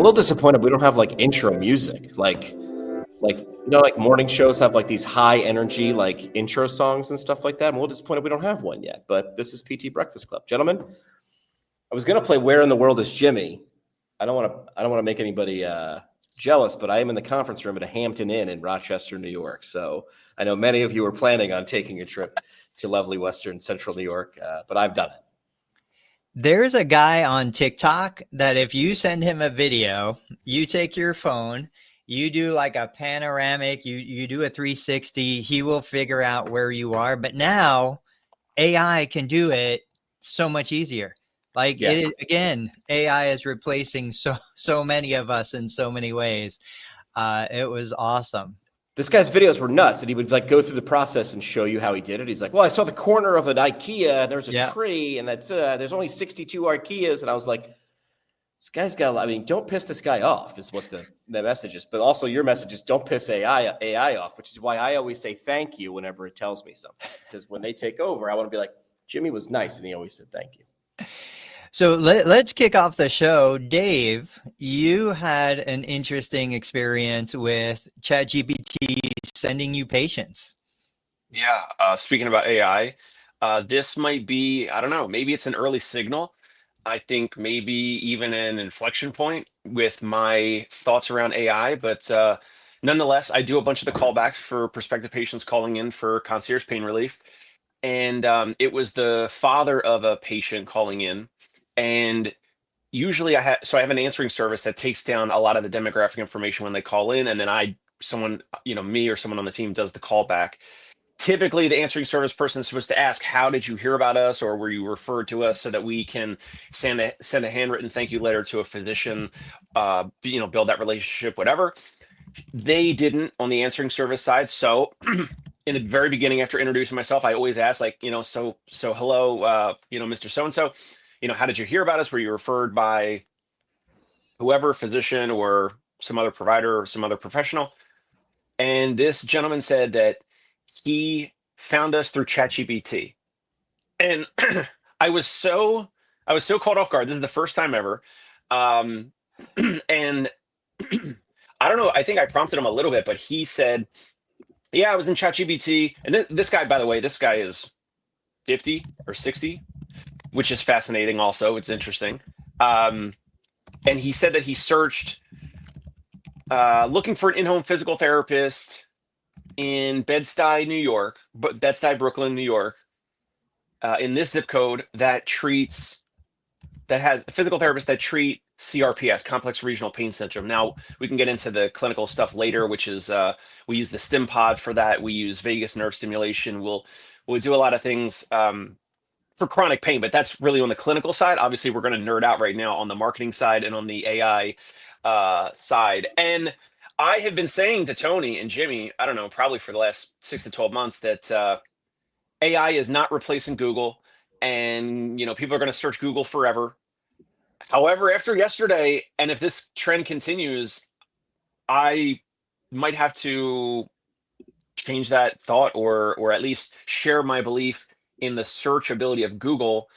little disappointed we don't have like intro music, like like morning shows have like these high energy like intro songs and stuff like that. I'm a little disappointed we don't have one yet. But this is PT Breakfast Club, gentlemen. I was gonna play "Where in the World Is Jimmy." I don't want to make anybody jealous, but I am in the conference room at a Hampton Inn in Rochester, New York. So I know many of you are planning on taking a trip to lovely Western Central New York, but I've done it. There's a guy on TikTok that if you send him a video, you take your phone, you do like a panoramic, you do a 360, he will figure out where you are. But now AI can do it so much easier. Like it is, again, AI is replacing so many of us in so many ways. It was awesome. This guy's videos were nuts, and he would like go through the process and show you how he did it. He's like, "Well, I saw the corner of an IKEA, and there's a tree, and that's there's only 62 IKEAs," and I was like, "This guy's got." I mean, don't piss this guy off, is what the message is. But also, your message is don't piss AI off, which is why I always say thank you whenever it tells me something. Because when they take over, I want to be like, Jimmy was nice, and he always said thank you. So let's kick off the show. Dave, you had an interesting experience with ChatGPT sending you patients. Yeah, speaking about AI, this might be, I don't know, maybe it's an early signal. I think maybe even an inflection point with my thoughts around AI, but nonetheless, I do a bunch of the callbacks for prospective patients calling in for concierge pain relief. And it was the father of a patient calling in. And usually I have an answering service that takes down a lot of the demographic information when they call in, and then someone, me or someone on the team does the callback. Typically, the answering service person is supposed to ask, "How did you hear about us, or were you referred to us?" so that we can send a handwritten thank you letter to a physician, build that relationship, whatever. They didn't on the answering service side. So in the very beginning, after introducing myself, I always ask, like, so hello, Mr. So-and-so, how did you hear about us? Were you referred by whoever, physician or some other provider or some other professional? And this gentleman said that he found us through ChatGPT. And I was so caught off guard. This is the first time ever. And I don't know, I think I prompted him a little bit, but he said, "Yeah, I was in ChatGPT." And this guy, by the way, this guy is 50 or 60, which is fascinating also. It's interesting. And he said that he searched looking for an in-home physical therapist in Bed-Stuy, New York, Bed-Stuy, Brooklyn, New York, in this zip code that has physical therapists that treat CRPS, complex regional pain syndrome. Now, we can get into the clinical stuff later, which is we use the StimPod for that. We use vagus nerve stimulation. We'll do a lot of things for chronic pain, but that's really on the clinical side. Obviously, we're going to nerd out right now on the marketing side and on the AI side. And I have been saying to Tony and Jimmy, I don't know, probably for the last 6 to 12 months that AI is not replacing Google, and people are going to search Google forever. However, after yesterday, and if this trend continues, I might have to change that thought, or at least share my belief in the search ability of Google.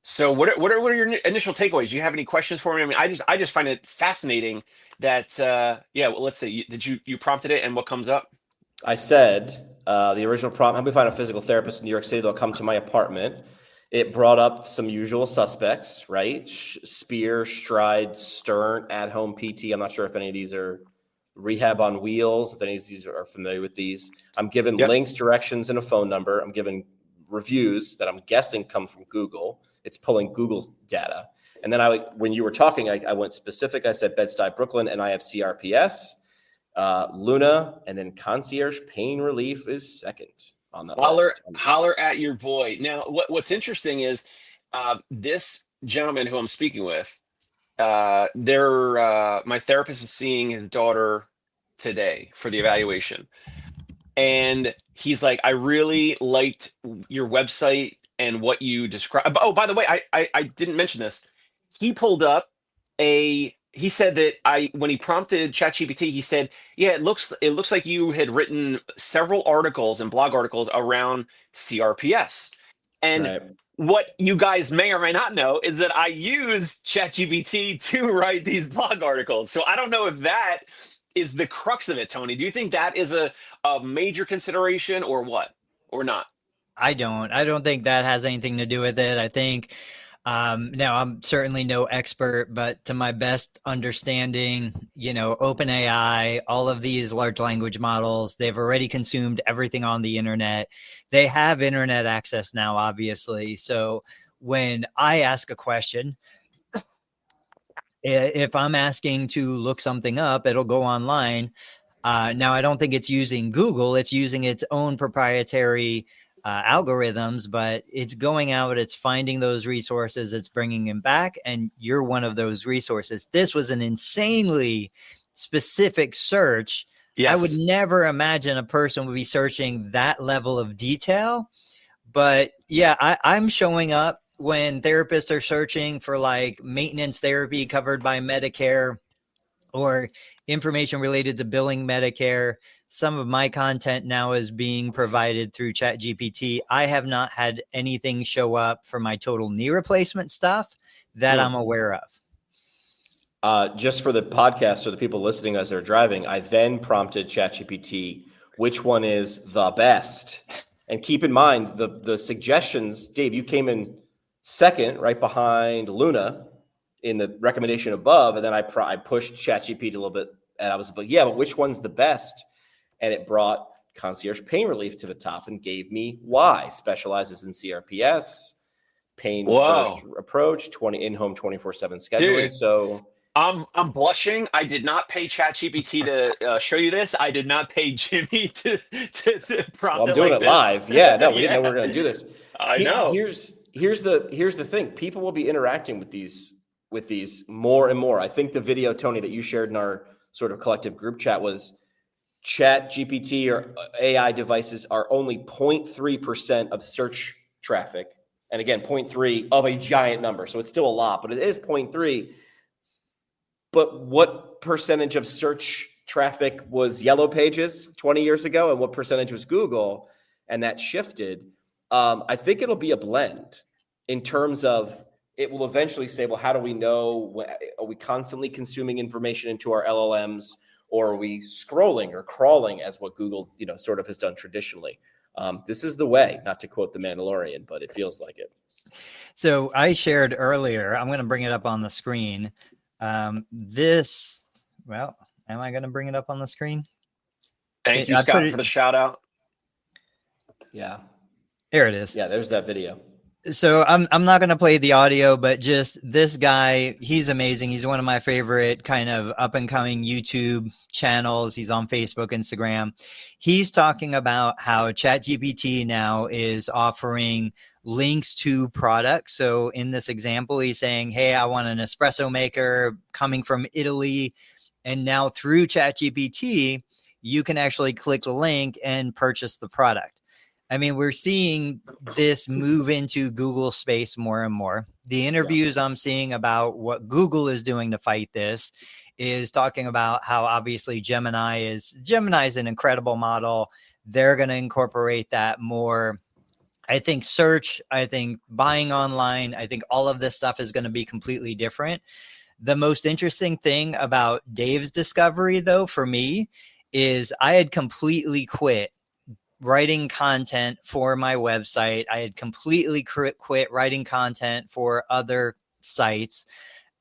So what are your initial takeaways? Do you have any questions for me? I mean, I just find it fascinating that let's say you prompted it, and what comes up? I said the original prompt: "Help me find a physical therapist in New York City. They'll come to my apartment." It brought up some usual suspects, right? Spear, Stride, Stern, At Home PT. I'm not sure if any of these are Rehab on Wheels, if any of these are familiar with these. I'm given links, directions, and a phone number. I'm given reviews that I'm guessing come from Google. It's pulling Google's data. And then when you were talking, I went specific. I said Bed-Stuy, Brooklyn, and I have CRPS, Luna, and then concierge pain relief is second on the list. Holler at your boy. Now, what's interesting is this gentleman who I'm speaking with, my therapist is seeing his daughter today for the evaluation. And he's like, "I really liked your website and what you described." Oh, by the way, I didn't mention this. He pulled up he said that when he prompted ChatGPT, he said, "Yeah, it looks like you had written several articles and blog articles around CRPS." And what you guys may or may not know is that I use ChatGPT to write these blog articles. So I don't know if that is the crux of it, Tony. Do you think that is a major consideration or what? Or not? I don't think that has anything to do with it. I think now I'm certainly no expert, but to my best understanding, OpenAI, all of these large language models, they've already consumed everything on the internet. They have internet access now, obviously. So when I ask a question, if I'm asking to look something up, it'll go online. Now, I don't think it's using Google. It's using its own proprietary algorithms, but it's going out, it's finding those resources, it's bringing them back, and you're one of those resources. This was an insanely specific search. Yes. I would never imagine a person would be searching that level of detail. But yeah, I'm showing up when therapists are searching for like maintenance therapy covered by Medicare or information related to billing Medicare. Some of my content now is being provided through ChatGPT. I have not had anything show up for my total knee replacement stuff that I'm aware of. Just for the podcast or the people listening as they're driving, I then prompted ChatGPT, which one is the best? And keep in mind the suggestions, Dave, you came in second, right behind Luna in the recommendation above. And then I pushed ChatGPT a little bit and I was like, yeah, but which one's the best? And it brought concierge pain relief to the top and gave me why. Specializes in CRPS, pain first approach, in-home 24/7 scheduling. Dude. So I'm blushing. I did not pay ChatGPT to show you this. I did not pay Jimmy to prompt. Well, I'm doing like it this. live. Yeah, no, we didn't know we were going to do this. I know. Here's the thing. People will be interacting with these more and more. I think the video, Tony, that you shared in our sort of collective group chat was ChatGPT or AI devices are only 0.3% of search traffic. And again, 0.3 of a giant number. So it's still a lot, but it is 0.3. But what percentage of search traffic was Yellow Pages 20 years ago? And what percentage was Google? And that shifted. I think it'll be a blend in terms of it will eventually say, well, how do we know? Are we constantly consuming information into our LLMs? Or are we scrolling or crawling as what Google, sort of has done traditionally? This is the way, not to quote The Mandalorian, but it feels like it. So I shared earlier, I'm going to bring it up on the screen. Am I going to bring it up on the screen? Thank you, Scott, for the shout out. Yeah. There it is. Yeah, there's that video. So I'm not going to play the audio, but just this guy, he's amazing. He's one of my favorite kind of up and coming YouTube channels. He's on Facebook, Instagram. He's talking about how ChatGPT now is offering links to products. So in this example, he's saying, hey, I want an espresso maker coming from Italy. And now through ChatGPT, you can actually click the link and purchase the product. I mean, we're seeing this move into Google space more and more. The interviews I'm seeing about what Google is doing to fight this is talking about how obviously Gemini is an incredible model. They're going to incorporate that more. I think search, I think buying online, I think all of this stuff is going to be completely different. The most interesting thing about Dave's discovery, though, for me, is I had completely quit writing content for my website. I had completely quit writing content for other sites.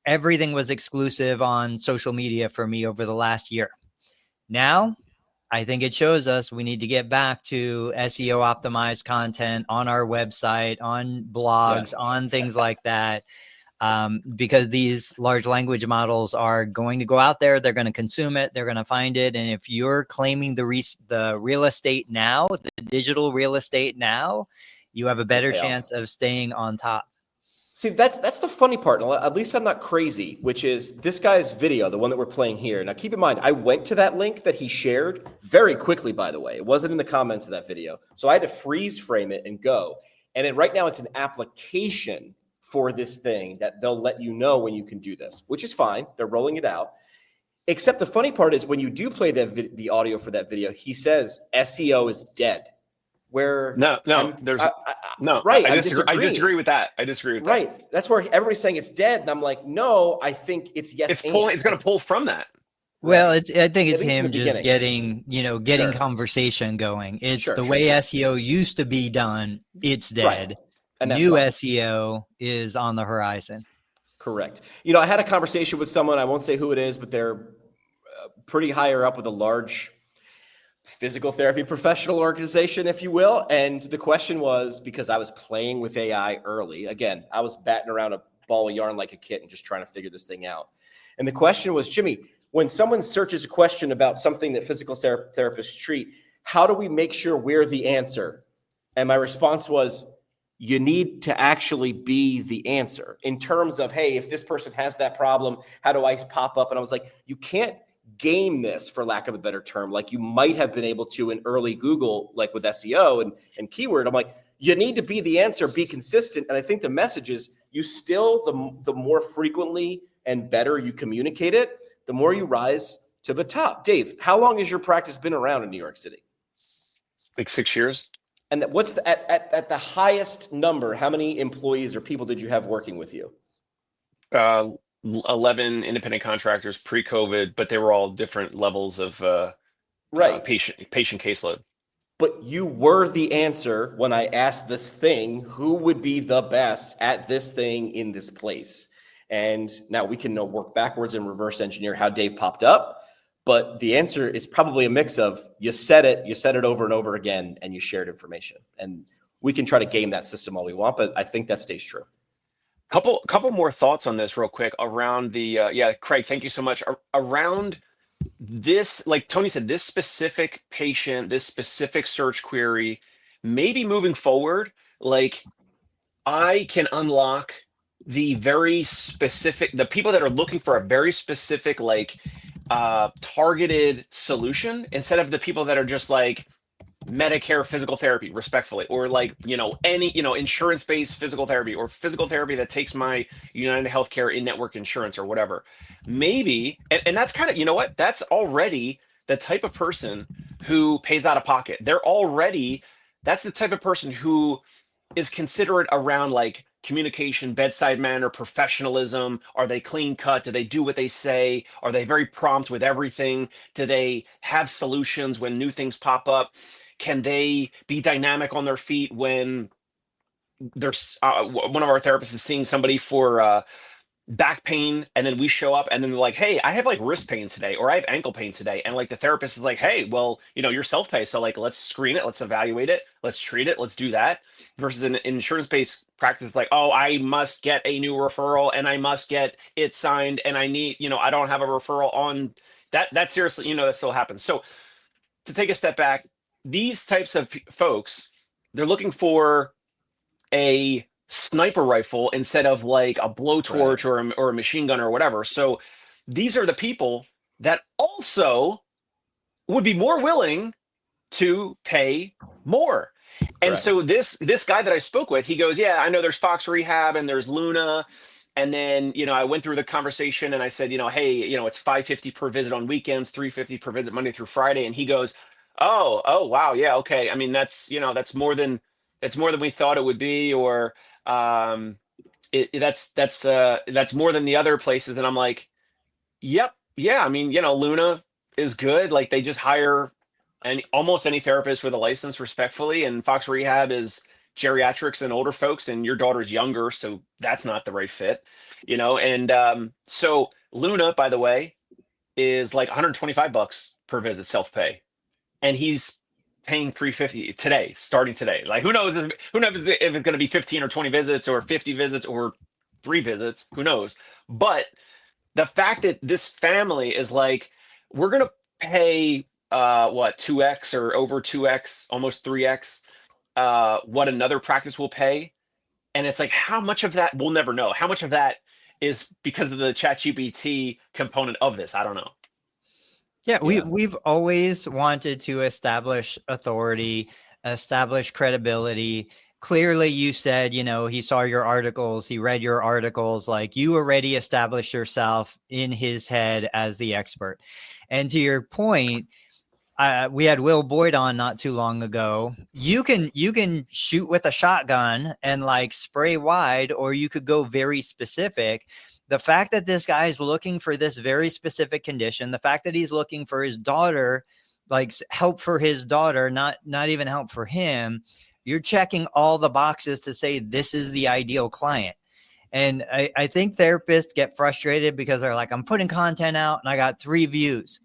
Everything was exclusive on social media for me over the last year. Now, I think it shows us we need to get back to SEO optimized content on our website, on blogs, on things like that. Because these large language models are going to go out there, they're going to consume it, they're going to find it. And if you're claiming the real estate now, the digital real estate now, you have a better chance of staying on top. See, that's the funny part. At least I'm not crazy, which is this guy's video, the one that we're playing here. Now, keep in mind, I went to that link that he shared very quickly, by the way. It wasn't in the comments of that video. So I had to freeze frame it and go. And right now it's an application for this thing that they'll let you know when you can do this, which is fine. They're rolling it out. Except the funny part is when you do play the audio for that video, he says SEO is dead. where No, no, right. I I'm disagree. I disagreeing. disagree with that. I disagree with that. Right. That's where everybody's saying it's dead. And I'm like, no, I think it's yes. It's pulling. It's going to pull from that. Well, Right. I think At it's least in him the just beginning. getting Sure. conversation going. It's Sure, the sure, way sure. SEO used to be done. It's Right. dead. And that's New fine. SEO is on the horizon. Correct. You know, I had a conversation with someone, I won't say who it is, but they're pretty higher up with a large physical therapy professional organization, if you will. And the question was, because I was playing with AI early, again, I was batting around a ball of yarn like a kitten, just trying to figure this thing out. And the question was, Jimmy, when someone searches a question about something that physical therapists treat, how do we make sure we're the answer? And my response was, you need to actually be the answer in terms of, hey, if this person has that problem, how do I pop up? And I was like, you can't game this, for lack of a better term, like you might have been able to in early Google, like with SEO and keyword. I'm like, you need to be the answer, be consistent. And I think the message is you still, the more frequently and better you communicate it, the more you rise to the top. Dave, how long has your practice been around in New York City? Like 6 years. And what's at the highest number? How many employees or people did you have working with you? 11 independent contractors pre-COVID, but they were all different levels of right patient caseload. But you were the answer when I asked this thing, who would be the best at this thing in this place? And now we can work backwards and reverse engineer how Dave popped up. But the answer is probably a mix of you said it over and over again, and you shared information. And we can try to game that system all we want, but I think that stays true. Couple more thoughts on this real quick around the Craig, thank you so much. Around this, like Tony said, this specific patient, this specific search query, maybe moving forward, like I can unlock the very specific, the people that are looking for a very specific, like targeted solution, instead of the people that are just like Medicare physical therapy, respectfully, or like, any, insurance-based physical therapy, or physical therapy that takes my United Healthcare in-network insurance or whatever. Maybe, and that's kind of, you know what, that's already the type of person who pays out of pocket. That's the type of person who is considerate around like communication, bedside manner, professionalism. Are they clean cut? Do they do what they say? Are they very prompt with everything? Do they have solutions when new things pop up? Can they be dynamic on their feet when there's one of our therapists is seeing somebody for back pain, and then we show up and then they're like, hey, I have like wrist pain today, or I have ankle pain today. And like the therapist is like, hey, well, you're self-pay. So like, let's screen it. Let's evaluate it. Let's treat it. Let's do that. Versus an insurance-based practice, like, oh, I must get a new referral and I must get it signed. And I need, I don't have a referral on that. That seriously, that still happens. So to take a step back, these types of folks, they're looking for a sniper rifle instead of like a blowtorch, right, or a machine gun or whatever. So these are the people that also would be more willing to pay more. And right, so this guy that I spoke with, he goes, yeah, I know there's Fox Rehab and there's Luna. And then, I went through the conversation and I said, hey, it's $550 per visit on weekends, $350 per visit Monday through Friday. And he goes, oh, wow. Yeah. Okay. I mean, that's more than we thought it would be, or that's more than the other places. And I'm like, yep. Yeah. I mean, Luna is good. Like they just hire almost any therapist with a license, respectfully. And Fox Rehab is geriatrics and older folks, and your daughter's younger, so that's not the right fit, And so Luna, by the way, is like $125 per visit self-pay, and he's paying $350 today, starting today. Like who knows if it's going to be 15 or 20 visits or 50 visits or 3 visits, who knows? But the fact that this family is like, we're going to pay 2x or over 2x, almost 3x what another practice will pay. And it's like, how much of that, we'll never know. How much of that is because of the ChatGPT component of this? I don't know. Yeah, we've always wanted to establish authority, establish credibility. Clearly, you said, he saw your articles, he read your articles, like you already established yourself in his head as the expert. And to your point, we had Will Boyd on not too long ago. You can shoot with a shotgun and like spray wide, or you could go very specific. The fact that this guy is looking for this very specific condition, the fact that he's looking for his daughter, like help for his daughter, not even help for him, you're checking all the boxes to say this is the ideal client. And I think therapists get frustrated because they're like, I'm putting content out and I got 3 views.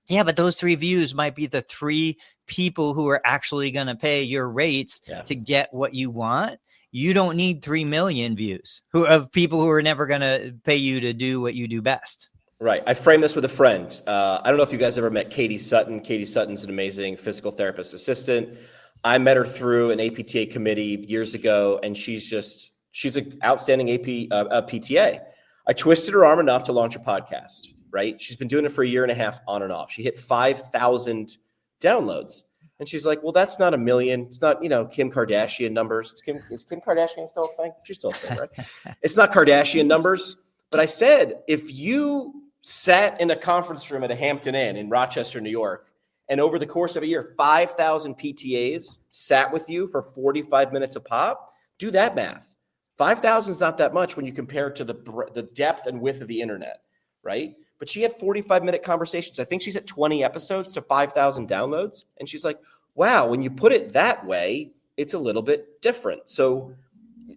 Yeah, but those 3 views might be the 3 people who are actually going to pay your rates to get what you want. You don't need 3 million views of people who are never going to pay you to do what you do best. Right. I framed this with a friend. I don't know if you guys ever met Katie Sutton. Katie Sutton's an amazing physical therapist assistant. I met her through an APTA committee years ago, and she's an outstanding PTA. I twisted her arm enough to launch a podcast, right? She's been doing it for a year and a half on and off. She hit 5,000 downloads. And she's like, well, that's not a million. It's not, Kim Kardashian numbers. Is Kim Kardashian still a thing? She's still a thing, right? It's not Kardashian numbers. But I said, if you sat in a conference room at a Hampton Inn in Rochester, New York, and over the course of a year, 5,000 PTAs sat with you for 45 minutes a pop, do that math. 5,000 is not that much when you compare it to the depth and width of the internet, right? But she had 45-minute conversations. I think she's at 20 episodes to 5,000 downloads. And she's like, wow, when you put it that way, it's a little bit different. So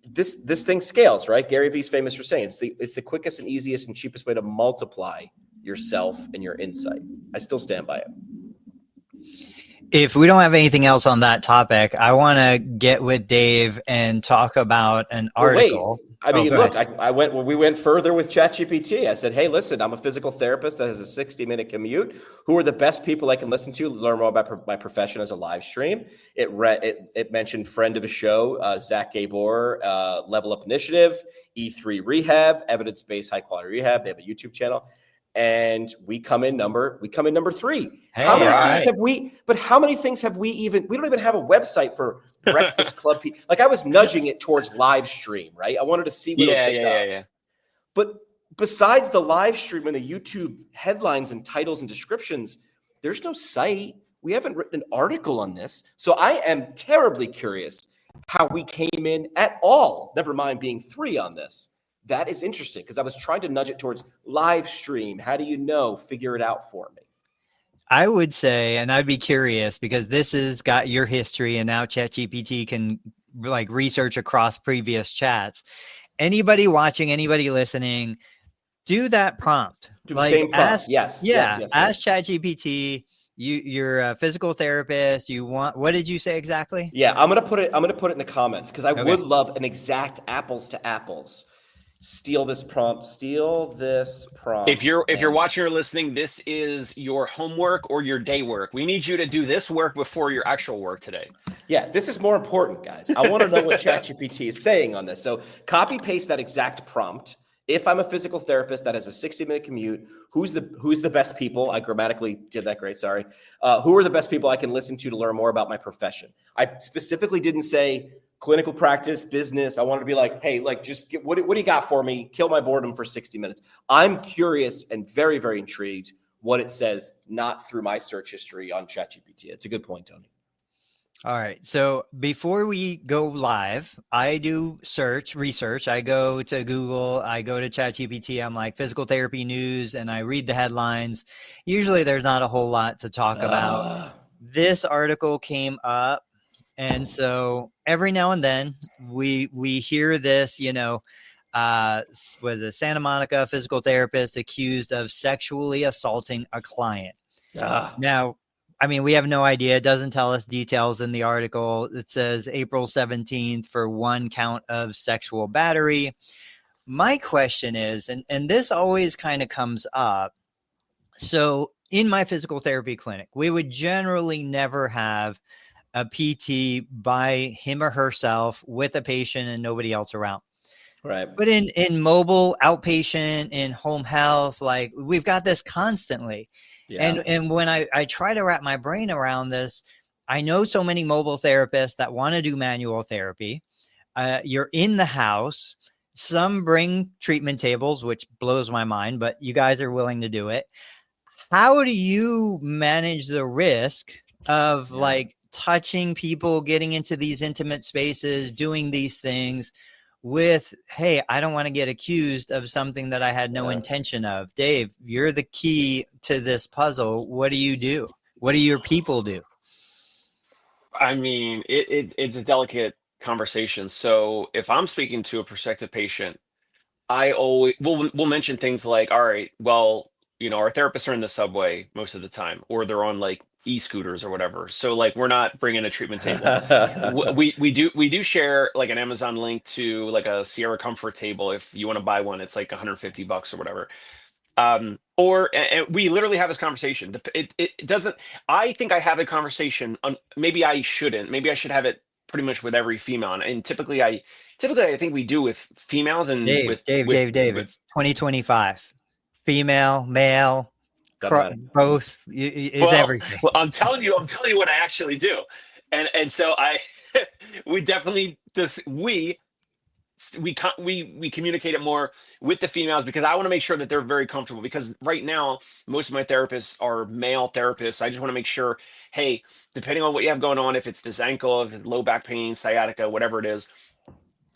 this thing scales, right? Gary Vee's famous for saying it's the quickest and easiest and cheapest way to multiply yourself and your insight. I still stand by it. If we don't have anything else on that topic, I want to get with Dave and talk about an article. We went further with ChatGPT. I said, hey, listen, I'm a physical therapist that has a 60-minute commute. Who are the best people I can listen to learn more about my profession as a live stream? It mentioned friend of a show, Zach Gabor, Level Up Initiative, E3 Rehab, evidence-based high quality rehab. They have a YouTube channel. And we come in number 3. Hey, how many things have we even, we don't even have a website for Breakfast Club. Like I was nudging it towards live stream, right? I wanted to see what it picked up. Yeah. But besides the live stream and the YouTube headlines and titles and descriptions, there's no site. We haven't written an article on this. So I am terribly curious how we came in at all, never mind being 3 on this. That is interesting because I was trying to nudge it towards live stream. How do you know? Figure it out for me. I would say, and I'd be curious because this has got your history and now ChatGPT can like research across previous chats. Anybody watching, anybody listening, do that prompt. Do the same prompt. Ask, yes. Ask ChatGPT. You're a physical therapist. What did you say exactly? Yeah, I'm gonna put it in the comments because I would love an exact apples to apples. Steal this prompt. If you're watching or listening, this is your homework or your day work. We need you to do this work before your actual work today. Yeah, this is more important, guys. I want to know what ChatGPT is saying on this. So copy paste that exact prompt. If I'm a physical therapist that has a 60-minute commute, who's the best people? I grammatically did that great. Sorry. Who are the best people I can listen to learn more about my profession? I specifically didn't say clinical practice, business. I wanted to be like, hey, like just what do you got for me? Kill my boredom for 60 minutes. I'm curious and very, very intrigued what it says, not through my search history on ChatGPT. It's a good point, Tony. All right. So before we go live, I do research. I go to Google, I go to ChatGPT. I'm like physical therapy news and I read the headlines. Usually there's not a whole lot to talk about. This article came up. And so every now and then we hear this, was a Santa Monica physical therapist accused of sexually assaulting a client. Now, I mean, we have no idea. It doesn't tell us details in the article. It says April 17th for 1 count of sexual battery. My question is, and this always kind of comes up. So in my physical therapy clinic, we would generally never have a PT by him or herself with a patient and nobody else around. Right. But in mobile outpatient, in home health, like we've got this constantly. Yeah. And when I try to wrap my brain around this, I know so many mobile therapists that want to do manual therapy. You're in the house. Some bring treatment tables, which blows my mind, but you guys are willing to do it. how do you manage the risk of like touching people, getting into these intimate spaces, doing these things with, hey, I don't want to get accused of something that I had no intention of? Dave, you're the key to this puzzle. What do you do? What do your people do? I mean, it's a delicate conversation. So if I'm speaking to a prospective patient, I always we'll mention things like, all right, well, our therapists are in the subway most of the time, or they're on like e-scooters or whatever. So like we're not bringing a treatment table. We do share like an Amazon link to like a Sierra Comfort table. If you want to buy one, it's like $150 or whatever. And we literally have this conversation. It doesn't. I think I have a conversation. Maybe I shouldn't. Maybe I should have it pretty much with every female. And typically I think we do with females and Dave, with Dave, it's 2025. Female, male, both is everything. Well, I'm telling you what I actually do. And so we definitely we communicate it more with the females, because I want to make sure that they're very comfortable, because right now most of my therapists are male therapists. I just want to make sure, hey, depending on what you have going on, if it's this ankle, if it's low back pain, sciatica, whatever it is,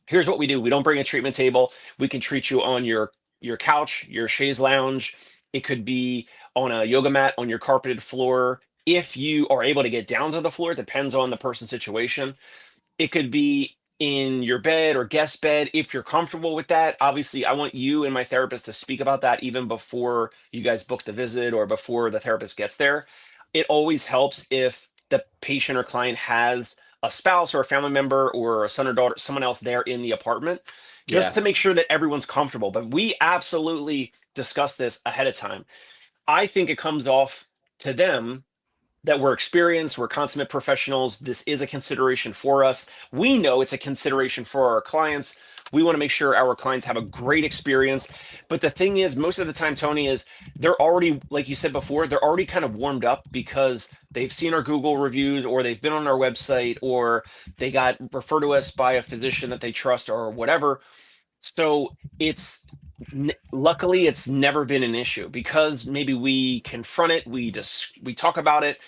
here's what we do. We don't bring a treatment table. We can treat you on your couch, your chaise lounge. It could be on a yoga mat, on your carpeted floor. If you are able to get down to the floor, it depends on the person's situation. It could be in your bed or guest bed. If you're comfortable with that, obviously I want you and my therapist to speak about that even before you guys book the visit or before the therapist gets there. It always helps if the patient or client has a spouse or a family member or a son or daughter, someone else there in the apartment, just to make sure that everyone's comfortable. But we absolutely discuss this ahead of time. I think it comes off to them that we're experienced, we're consummate professionals. This is a consideration for us. We know it's a consideration for our clients. We want to make sure our clients have a great experience. But the thing is, most of the time, Tony, is they're already, like you said before, they're already kind of warmed up because they've seen our Google reviews, or they've been on our website, or they got referred to us by a physician that they trust or whatever. So luckily it's never been an issue, because maybe we confront it, we talk about it,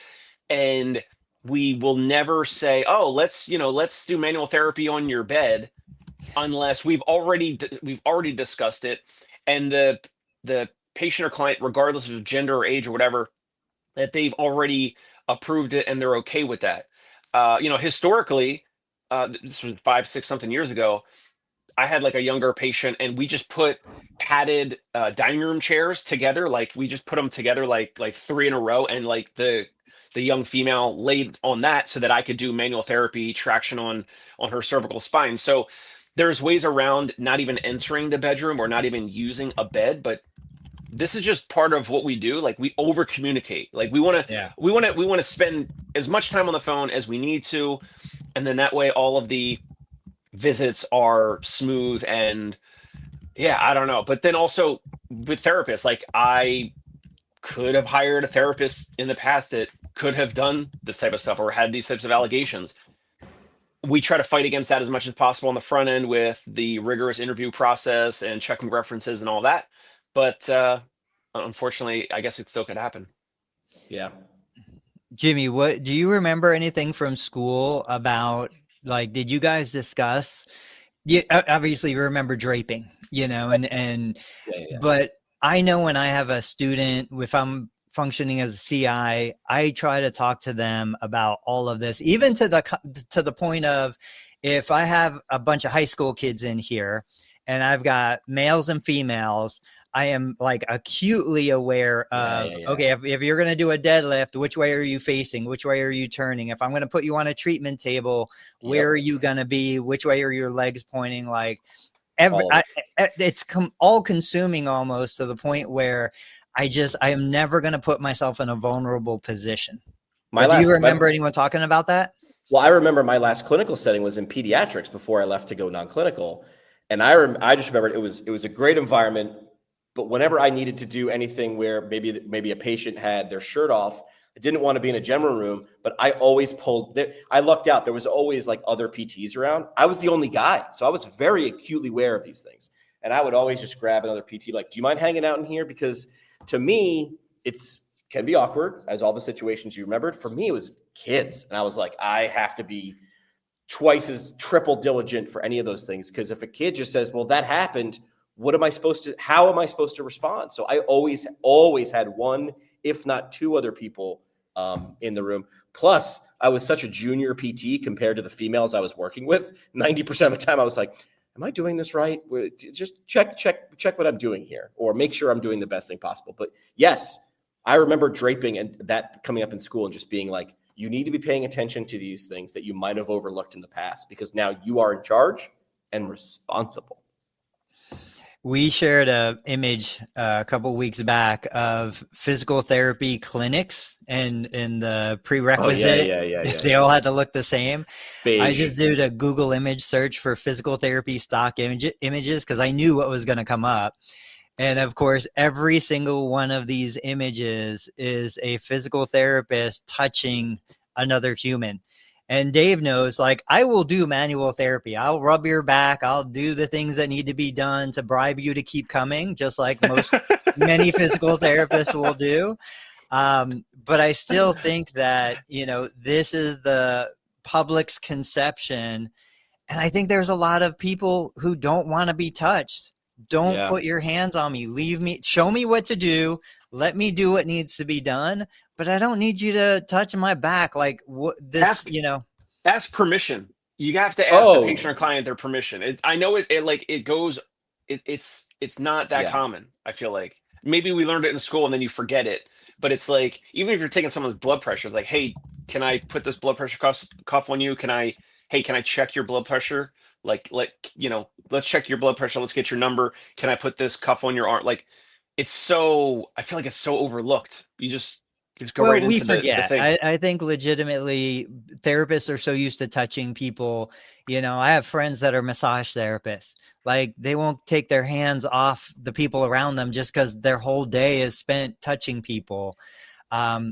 and we will never say, oh, let's do manual therapy on your bed, unless we've already discussed it, and the patient or client, regardless of gender or age or whatever, that they've already approved it and they're okay with that. Historically, this was 5-6 something years ago, I had like a younger patient, and we just put padded dining room chairs together. Like we just put them together like 3 in a row, and like the young female laid on that so that I could do manual therapy, traction on her cervical spine. So there's ways around not even entering the bedroom or not even using a bed, but this is just part of what we do. Like we over communicate. Like we want to spend as much time on the phone as we need to, and then that way all of the visits are smooth. And I don't know. But then also with therapists, like I could have hired a therapist in the past that could have done this type of stuff or had these types of allegations. We try to fight against that as much as possible on the front end with the rigorous interview process and checking references and all that. But unfortunately, I guess it still could happen. Yeah. Jimmy, what do you remember anything from school about, like, did you guys discuss? Yeah, obviously you remember draping, but I know when I have a student, if I'm functioning as a CI, I try to talk to them about all of this, even to the point of, if I have a bunch of high school kids in here and I've got males and females, I am like acutely aware of, okay, if you're going to do a deadlift, which way are you facing? Which way are you turning? If I'm going to put you on a treatment table, where are you going to be? Which way are your legs pointing? Like it's all consuming almost, to the point where I am never going to put myself in a vulnerable position. Do you remember anyone talking about that? Well, I remember my last clinical setting was in pediatrics before I left to go non-clinical. And I just remembered it was a great environment. But whenever I needed to do anything where maybe a patient had their shirt off, I didn't want to be in a general room, but I always I lucked out. There was always like other PTs around. I was the only guy. So I was very acutely aware of these things. And I would always just grab another PT, like, do you mind hanging out in here? Because to me, it's can be awkward, as all the situations you remembered. For me, it was kids. And I was like, I have to be triple diligent for any of those things. Because if a kid just says, well, that happened, how am I supposed to respond? So I always had one, if not two other people in the room. Plus, I was such a junior PT compared to the females I was working with. 90% of the time I was like, am I doing this right? Just check what I'm doing here, or make sure I'm doing the best thing possible. But yes, I remember draping and that coming up in school and just being like, you need to be paying attention to these things that you might have overlooked in the past, because now you are in charge and responsible. We shared an image a couple weeks back of physical therapy clinics, and in the prerequisite, they all had to look the same. Beige. I just did a Google image search for physical therapy stock images because I knew what was going to come up. And of course, every single one of these images is a physical therapist touching another human. And Dave knows, like, I will do manual therapy. I'll rub your back. I'll do the things that need to be done to bribe you to keep coming, just like many physical therapists will do. But I still think that, this is the public's conception. And I think there's a lot of people who don't want to be touched. Don't put your hands on me. Leave me. Show me what to do. Let me do what needs to be done. But I don't need you to touch my back. Like this, Ask permission. You have to ask the patient or client their permission. I know it's not that common. I feel like maybe we learned it in school and then you forget it. But it's like, even if you're taking someone's blood pressure, like, hey, can I put this blood pressure cuff on you? Can I check your blood pressure? Let's check your blood pressure. Let's get your number. Can I put this cuff on your arm? Like, I feel like it's so overlooked. You just go right into the thing. I think legitimately therapists are so used to touching people. I have friends that are massage therapists. Like, they won't take their hands off the people around them just because their whole day is spent touching people.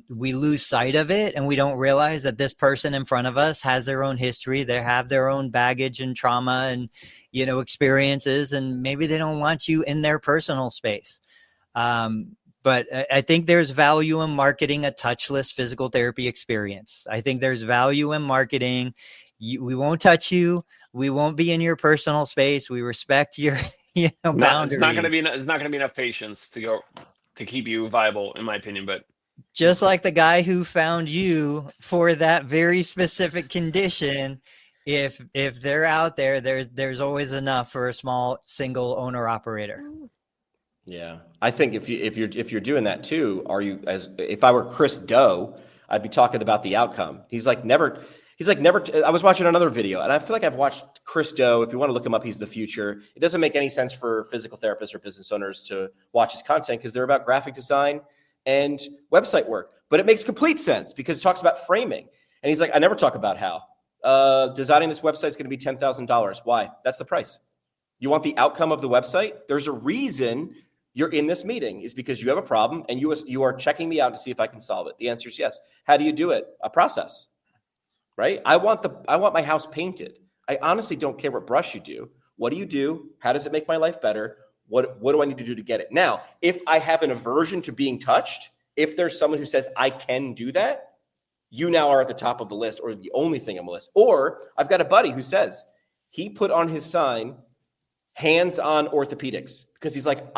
We lose sight of it, and we don't realize that this person in front of us has their own history. They have their own baggage and trauma and, experiences, and maybe they don't want you in their personal space. But I think there's value in marketing a touchless physical therapy experience. I think there's value in marketing. We won't touch you. We won't be in your personal space. We respect your boundaries. It's not going to be enough patience to keep you viable, in my opinion. But just like the guy who found you for that very specific condition, if they're out there, there's always enough for a small single owner operator. Yeah, I think if you're doing that too, if I were Chris Do, I'd be talking about the outcome. He's like never. I was watching another video, and I feel like I've watched Chris Do. If you want to look him up, he's the future. It doesn't make any sense for physical therapists or business owners to watch his content because they're about graphic design and website work. But it makes complete sense because it talks about framing. And he's like, I never talk about how designing this website is going to be $10,000. Why? That's the price. You want the outcome of the website? There's a reason you're in this meeting, is because you have a problem and you are checking me out to see if I can solve it. The answer is yes. How do you do it? A process, right? I want my house painted. I honestly don't care what brush you do. What do you do? How does it make my life better? What do I need to do to get it? Now, if I have an aversion to being touched, if there's someone who says I can do that, you now are at the top of the list, or the only thing on the list. Or I've got a buddy who says he put on his sign, hands-on orthopedics, because he's like,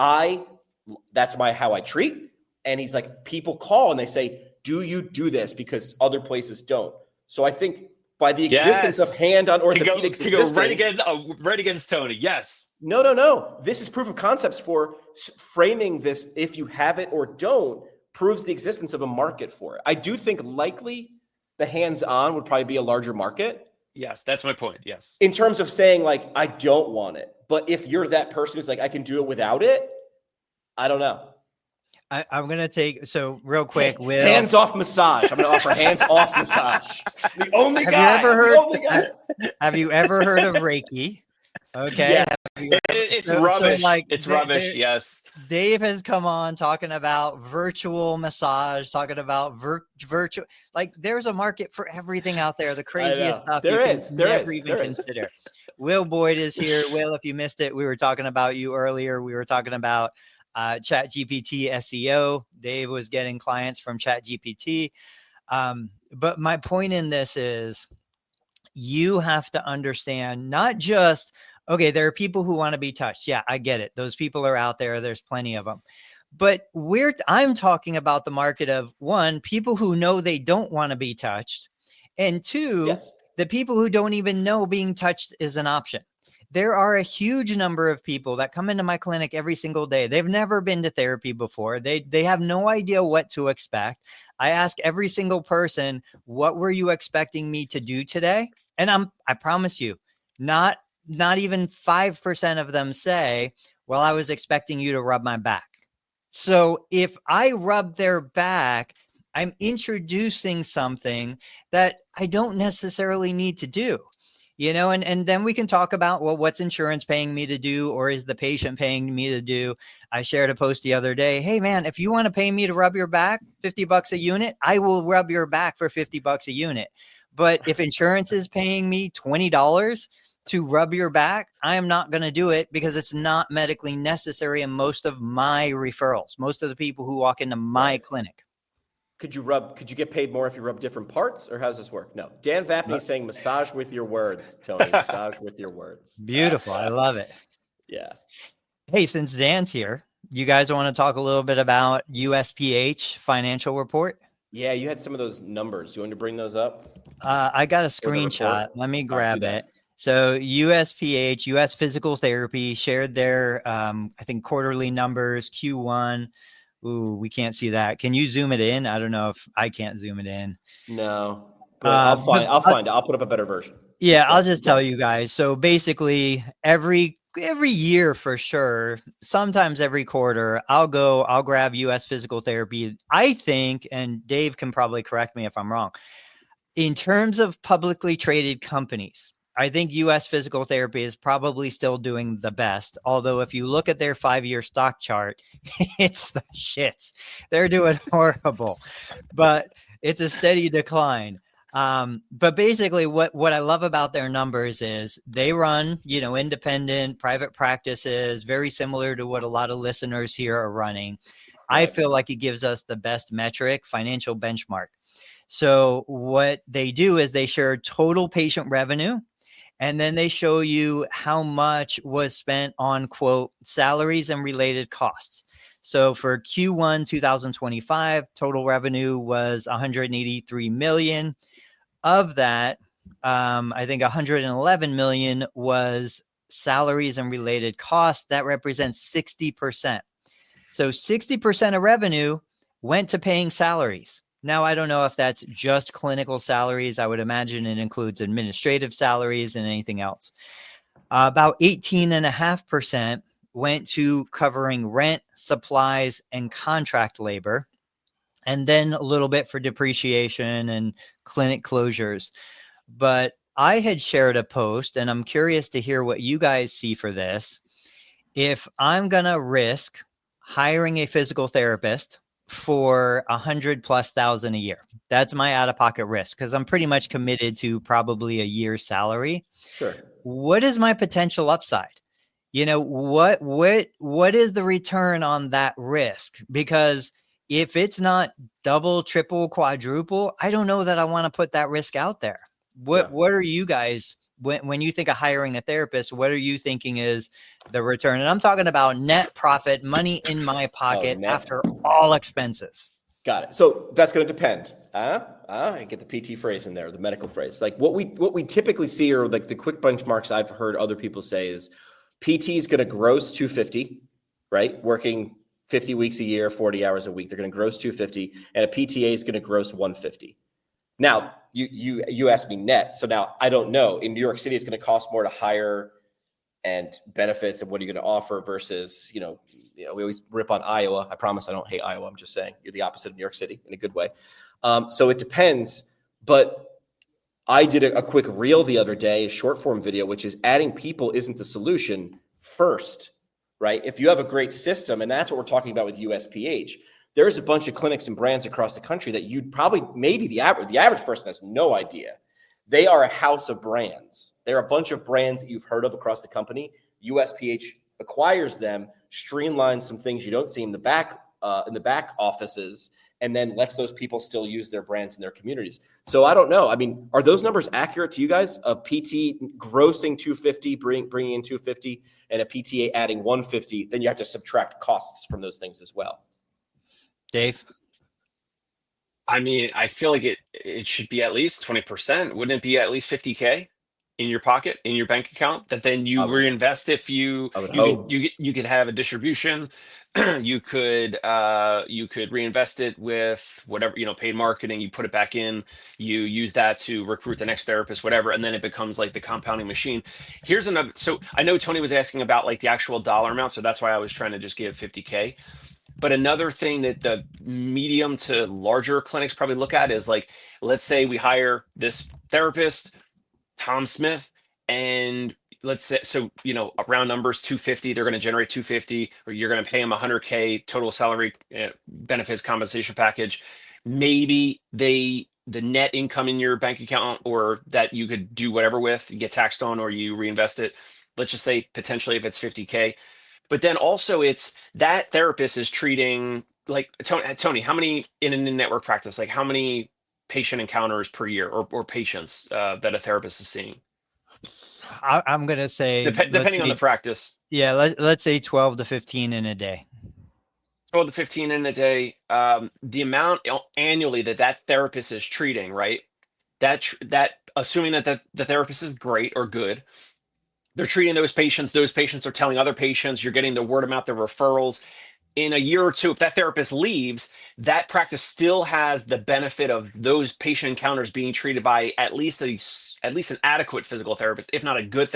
that's how I treat. And he's like, people call and they say, do you do this? Because other places don't. So I think by the existence of hand-on orthopedics to go right against Tony. Yes. No. This is proof of concepts for framing this. If you have it or don't, proves the existence of a market for it. I do think likely the hands-on would probably be a larger market. Yes, that's my point. Yes. In terms of saying like, I don't want it. But if you're that person who's like, I can do it without it, I don't know. I'm going to take, real quick, Will. Hands-off massage. I'm going to offer hands-off massage. The only guy. Have you ever heard of Reiki? Okay. Yes. It's rubbish. It's rubbish. Yes. Dave has come on talking about virtual massage, talking about virtual. Like, there's a market for everything out there. The craziest stuff you can never even consider. Will Boyd is here. Will, if you missed it, we were talking about you earlier. We were talking about ChatGPT SEO. Dave was getting clients from ChatGPT. But my point in this is you have to understand not just, okay, there are people who want to be touched. Yeah, I get it. Those people are out there. There's plenty of them. But I'm talking about the market of one, people who know they don't want to be touched. And two, Yes. the people who don't even know being touched is an option. There are a huge number of people that come into my clinic every single day. They've never been to therapy before. They have no idea what to expect. I ask every single person, what were you expecting me to do today? And I promise you, not even 5% of them say, well, I was expecting you to rub my back. So if I rub their back, I'm introducing something that I don't necessarily need to do. And then we can talk about, well, what's insurance paying me to do, or is the patient paying me to do? I shared a post the other day. Hey man, if you want to pay me to rub your back, $50 a unit, I will rub your back for $50 a unit. But if insurance is paying me $20 to rub your back, I am not going to do it because it's not medically necessary in most of my referrals, most of the people who walk into my clinic. Could you get paid more if you rub different parts, or how does this work? No. Dan Vapney is saying massage with your words, Tony. Massage with your words. Beautiful. I love it. Yeah. Hey, since Dan's here, you guys want to talk a little bit about USPH financial report? Yeah, you had some of those numbers. You want to bring those up? I got a screenshot. Let me grab it. So USPH, US Physical Therapy, shared their, I think, quarterly numbers, Q1. Ooh, we can't see that. Can you zoom it in? I don't know if I can't zoom it in. No. I'll find it. I'll put up a better version. Yeah, I'll just tell you guys. So basically every year for sure, sometimes every quarter, I'll grab US Physical Therapy. I think, and Dave can probably correct me if I'm wrong, in terms of publicly traded companies, I think US Physical Therapy is probably still doing the best. Although if you look at their 5-year stock chart, it's the shits. They're doing horrible, but it's a steady decline. But basically what I love about their numbers is they run, independent private practices, very similar to what a lot of listeners here are running. I feel like it gives us the best metric, financial benchmark. So what they do is they share total patient revenue, and then they show you how much was spent on, quote, salaries and related costs. So for Q1 2025, total revenue was $183 million. Of that, I think $111 million was salaries and related costs. That represents 60%. So 60% of revenue went to paying salaries. Now, I don't know if that's just clinical salaries. I would imagine it includes administrative salaries and anything else. About 18.5% went to covering rent, supplies, and contract labor, and then a little bit for depreciation and clinic closures. But I had shared a post, and I'm curious to hear what you guys see for this. If I'm going to risk hiring a physical therapist for $100,000+ a year, that's my out-of-pocket risk because I'm pretty much committed to probably a year's salary. Sure. What is my potential upside? What is the return on that risk? Because if it's not double, triple, quadruple, I don't know that I want to put that risk out there. What are you guys, when you think of hiring a therapist, what are you thinking is the return? And I'm talking about net profit, money in my pocket after all expenses. Got it. So that's going to depend. I get the PT phrase in there, the medical phrase. Like what we typically see, or like the quick benchmarks I've heard other people say is PT is going to gross 250, right? Working 50 weeks a year, 40 hours a week. They're going to gross 250, and a PTA is going to gross 150. Now, you asked me net. So now I don't know. In New York City, it's going to cost more to hire and benefits, and what are you going to offer versus, we always rip on Iowa. I promise I don't hate Iowa. I'm just saying you're the opposite of New York City in a good way. So it depends. But I did a quick reel the other day, a short form video, which is adding people isn't the solution first, right? If you have a great system, and that's what we're talking about with USPH, there's a bunch of clinics and brands across the country that you'd probably, maybe the average person has no idea. They are a house of brands. There are a bunch of brands that you've heard of across the company. USPH acquires them streamlines some things you don't see in the back offices, and then lets those people still use their brands in their communities. So I don't know. I mean, are those numbers accurate to you guys? A PT grossing 250, bringing in 250, and a PTA adding 150, then you have to subtract costs from those things as well. Dave? I mean, I feel like it should be at least 20%. Wouldn't it be at least 50K in your pocket, in your bank account, that then you reinvest if you could have a distribution. you could reinvest it with whatever, paid marketing. You put it back in, you use that to recruit the next therapist, whatever, and then it becomes like the compounding machine. Here's another. So I know Tony was asking about like the actual dollar amount, so that's why I was trying to just give 50K. But another thing that the medium to larger clinics probably look at is like, let's say we hire this therapist, Tom Smith, and let's say, so, around numbers 250, they're going to generate 250, or you're going to pay them 100K total salary, benefits, compensation package. Maybe the net income in your bank account, or that you could do whatever with, get taxed on, or you reinvest it. Let's just say potentially if it's 50K. But then also it's that therapist is treating, like, Tony, how many in a network practice, like how many patient encounters per year, or patients that a therapist is seeing? I'm going to say, depending on the practice. Yeah. Let's say 12 to 15 in a day. 12 to 15 in a day. The amount annually that therapist is treating, right? That assuming that the therapist is great or good, they're treating those patients are telling other patients, you're getting the word of mouth, the referrals. In a year or two, if that therapist leaves, that practice still has the benefit of those patient encounters being treated by at least an adequate physical therapist, if not a good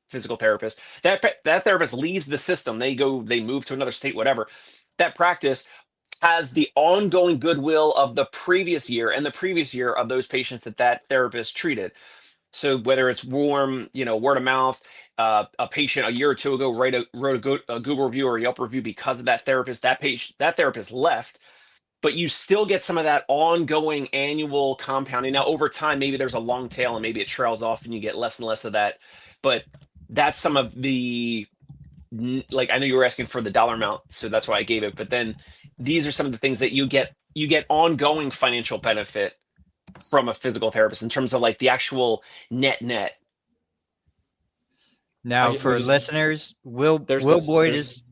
physical therapist. That therapist leaves the system, they move to another state, whatever. That practice has the ongoing goodwill of the previous year and the previous year of those patients that therapist treated. So whether it's word of mouth, a patient a year or two ago wrote a Google review or a Yelp review because of that therapist, that therapist left, but you still get some of that ongoing annual compounding. Now, over time, maybe there's a long tail and maybe it trails off and you get less and less of that. But that's some of the, like, I know you were asking for the dollar amount, so that's why I gave it. But then these are some of the things that you get ongoing financial benefit from a physical therapist in terms of like the actual net. Now, for listeners, Will Boyd is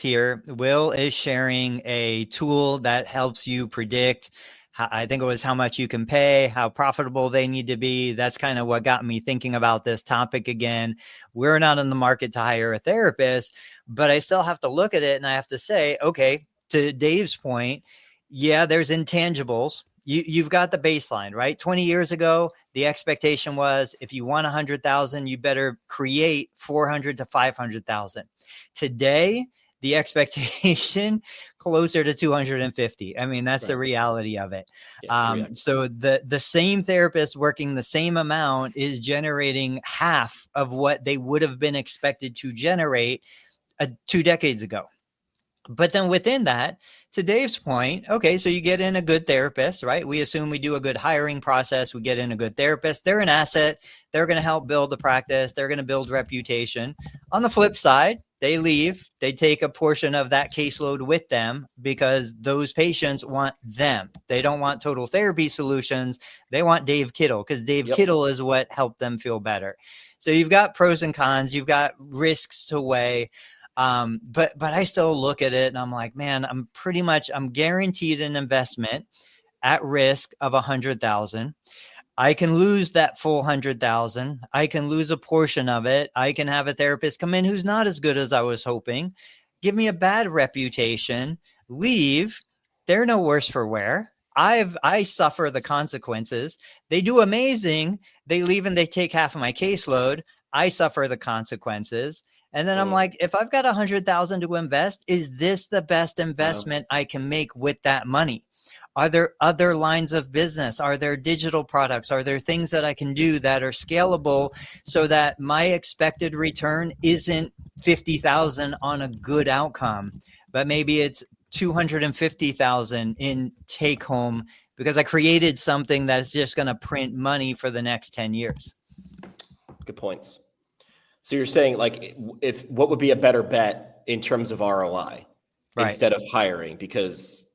here. Will is sharing a tool that helps you predict, I think it was how much you can pay, how profitable they need to be. That's kind of what got me thinking about this topic again. We're not in the market to hire a therapist, but I still have to look at it and I have to say, okay, to Dave's point, yeah, there's intangibles. You've got the baseline, right? 20 years ago, the expectation was if you want 100,000, you better create 400 to 500,000. Today, the expectation closer to 250. I mean, that's the reality of it. So the same therapist working the same amount is generating half of what they would have been expected to generate 2 decades ago. But then within that, to Dave's point, okay, so you get in a good therapist, right? We assume we do a good hiring process. We get in a good therapist. They're an asset. They're going to help build the practice. They're going to build reputation. On the flip side, they leave. They take a portion of that caseload with them because those patients want them. They don't want Total Therapy Solutions. They want Dave Kittle because Dave Kittle is what helped them feel better. So you've got pros and cons. You've got risks to weigh. But I still look at it and I'm like, man, I'm guaranteed an investment at risk of 100,000. I can lose that full 100,000. I can lose a portion of it. I can have a therapist come in who's not as good as I was hoping, give me a bad reputation, leave. They're no worse for wear. I suffer the consequences. They do amazing. They leave and they take half of my caseload. I suffer the consequences. And then I'm like, if I've got 100,000 to invest, is this the best investment I can make with that money? Are there other lines of business? Are there digital products? Are there things that I can do that are scalable so that my expected return isn't 50,000 on a good outcome, but maybe it's 250,000 in take home because I created something that's just going to print money for the next 10 years. Good points. So you're saying like if what would be a better bet in terms of ROI Right. instead of hiring, because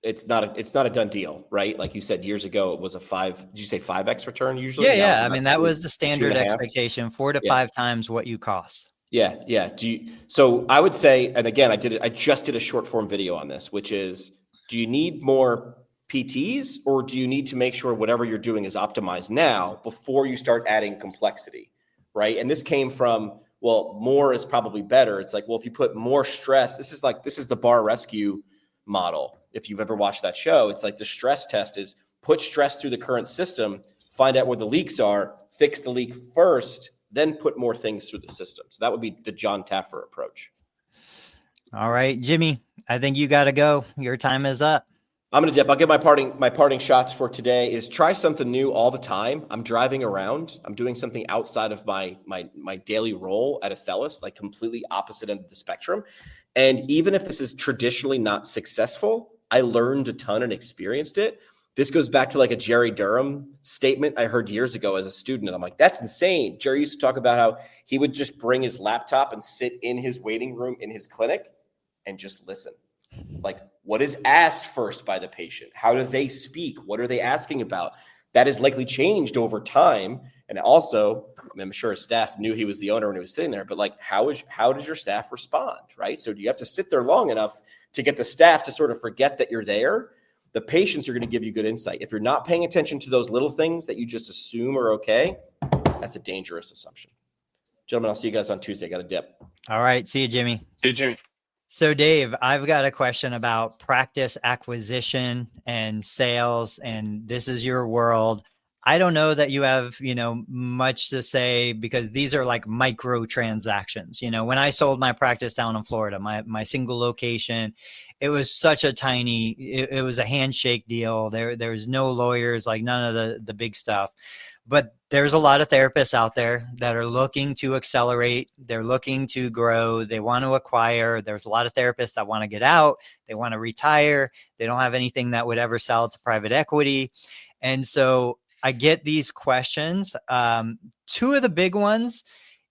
it's not a done deal, right? Like you said years ago, it was did you say 5x return usually? Yeah, Now yeah. it's I about mean, that was the 2 standard 2.5. expectation, 4 to Yeah. 5 times what you cost. Yeah, yeah. So I would say, and again, I just did a short form video on this, which is, do you need more PTs or do you need to make sure whatever you're doing is optimized now before you start adding complexity, right? And this came from, well, more is probably better. It's like, well, if you put more stress, this is the bar rescue model. If you've ever watched that show, it's like the stress test is put stress through the current system, find out where the leaks are, fix the leak first, then put more things through the system. So that would be the John Taffer approach. All right, Jimmy, I think you got to go. Your time is up. I'm going to dip. I'll get my parting shots for today is try something new all the time. I'm driving around. I'm doing something outside of my daily role at Athelis, like completely opposite end of the spectrum. And even if this is traditionally not successful, I learned a ton and experienced it. This goes back to like a Jerry Durham statement I heard years ago as a student. And I'm like, that's insane. Jerry used to talk about how he would just bring his laptop and sit in his waiting room in his clinic and just listen. Like, what is asked first by the patient? How do they speak? What are they asking about? That has likely changed over time. And also, I'm sure his staff knew he was the owner when he was sitting there, but like, how does your staff respond, right? So do you have to sit there long enough to get the staff to sort of forget that you're there? The patients are going to give you good insight. If you're not paying attention to those little things that you just assume are okay, that's a dangerous assumption. Gentlemen, I'll see you guys on Tuesday. Got a dip. All right. See you, Jimmy. See you, Jimmy. So Dave, I've got a question about practice acquisition and sales, and this is your world. I don't know that you have, much to say because these are like micro transactions. When I sold my practice down in Florida, my single location, it was such a tiny, it was a handshake deal. There was no lawyers, like none of the big stuff. But there's a lot of therapists out there that are looking to accelerate. They're looking to grow. They want to acquire. There's a lot of therapists that want to get out. They want to retire. They don't have anything that would ever sell to private equity. And so I get these questions. Two of the big ones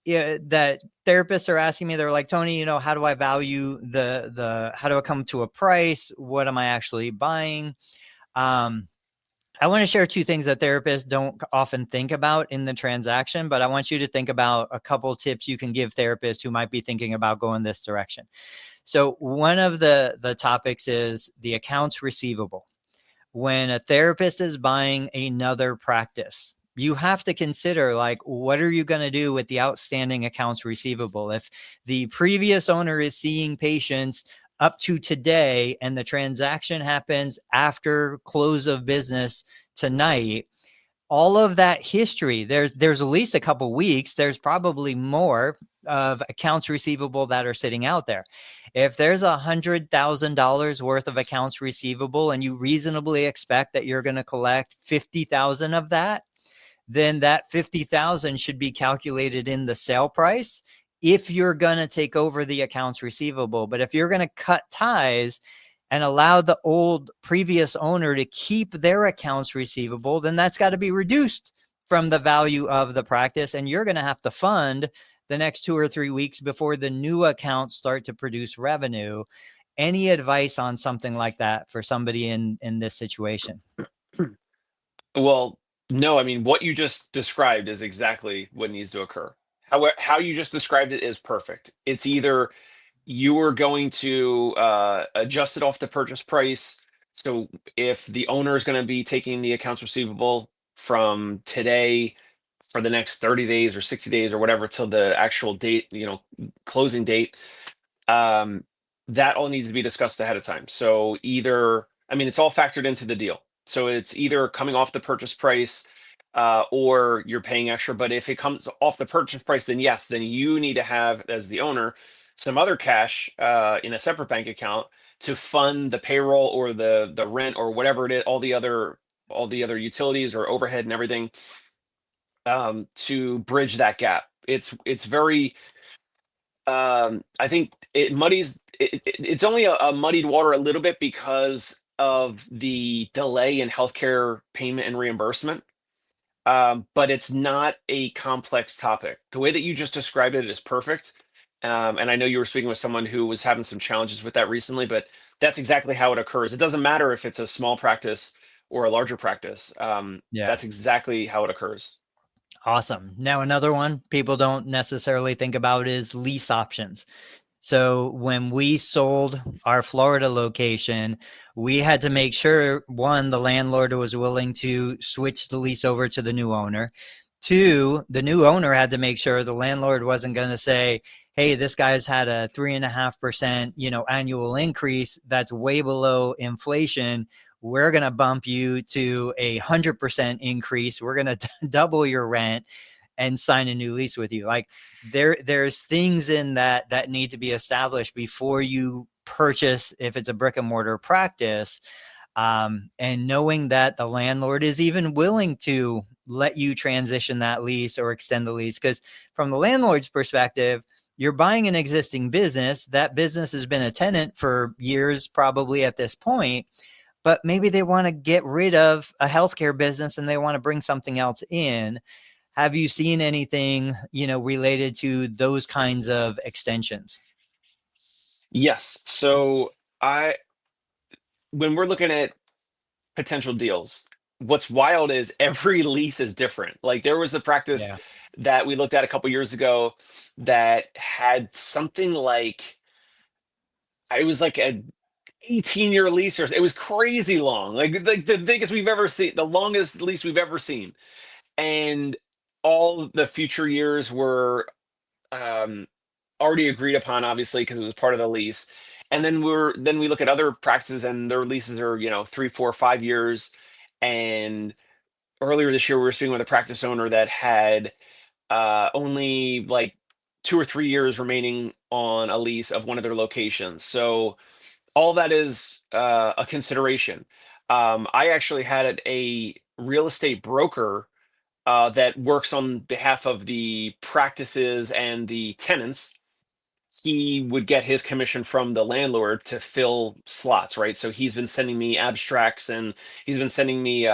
that therapists are asking me, they're like, Tony, how do I value how do I come to a price? What am I actually buying? I want to share two things that therapists don't often think about in the transaction, but I want you to think about a couple tips you can give therapists who might be thinking about going this direction. So one of the topics is the accounts receivable. When a therapist is buying another practice, you have to consider, like, what are you going to do with the outstanding accounts receivable? If the previous owner is seeing patients up to today and the transaction happens after close of business tonight, all of that history, there's at least a couple weeks, there's probably more of accounts receivable that are sitting out there. If there's $100,000 worth of accounts receivable and you reasonably expect that you're going to collect 50,000 of that, then that 50,000 should be calculated in the sale price if you're going to take over the accounts receivable. But if you're going to cut ties and allow the old previous owner to keep their accounts receivable, then that's got to be reduced from the value of the practice. And you're going to have to fund the next 2 or 3 weeks before the new accounts start to produce revenue. Any advice on something like that for somebody in this situation? Well, no, I mean, what you just described is exactly what needs to occur. How you just described it is perfect. It's either you are going to adjust it off the purchase price. So if the owner is going to be taking the accounts receivable from today for the next 30 days or 60 days or whatever till the actual date, closing date, that all needs to be discussed ahead of time. So it's all factored into the deal. So it's either coming off the purchase price or you're paying extra. But if it comes off the purchase price, then yes, then you need to have, as the owner, some other cash in a separate bank account to fund the payroll or the rent or whatever it is, all the other utilities or overhead and everything, to bridge that gap. It's very, I think it muddies. It's only a muddied water a little bit because of the delay in healthcare payment and reimbursement. but it's not a complex topic. The way that you just described it is perfect. And I know you were speaking with someone who was having some challenges with that recently, but that's exactly how it occurs. It doesn't matter if it's a small practice or a larger practice. Yeah. That's exactly how it occurs. Awesome. Now, another one people don't necessarily think about is lease options. So when we sold our Florida location, we had to make sure, one, the landlord was willing to switch the lease over to the new owner. Two, the new owner had to make sure the landlord wasn't going to say, hey, this guy's had a 3.5%, annual increase that's way below inflation. We're going to bump you to 100% increase. We're going to double your rent and sign a new lease with you. Like there's things in that need to be established before you purchase, if it's a brick and mortar practice. And knowing that the landlord is even willing to let you transition that lease or extend the lease. Because from the landlord's perspective, you're buying an existing business. That business has been a tenant for years, probably at this point, but maybe they want to get rid of a healthcare business and they want to bring something else in. Have you seen anything, related to those kinds of extensions? Yes. So when we're looking at potential deals, what's wild is every lease is different. Like there was a practice Yeah. that we looked at a couple years ago that had something like, it was like a 18-year lease, or it was crazy long, like the biggest we've ever seen, the longest lease we've ever seen. And all the future years were um, already agreed upon, obviously, because it was part of the lease. And then we look at other practices and their leases are 3, 4, 5 years. And earlier this year, we were speaking with a practice owner that had only like 2 or 3 years remaining on a lease of one of their locations. So all that is a consideration. I actually had a real estate broker that works on behalf of the practices and the tenants. He would get his commission from the landlord to fill slots, right? So he's been sending me abstracts and he's been sending me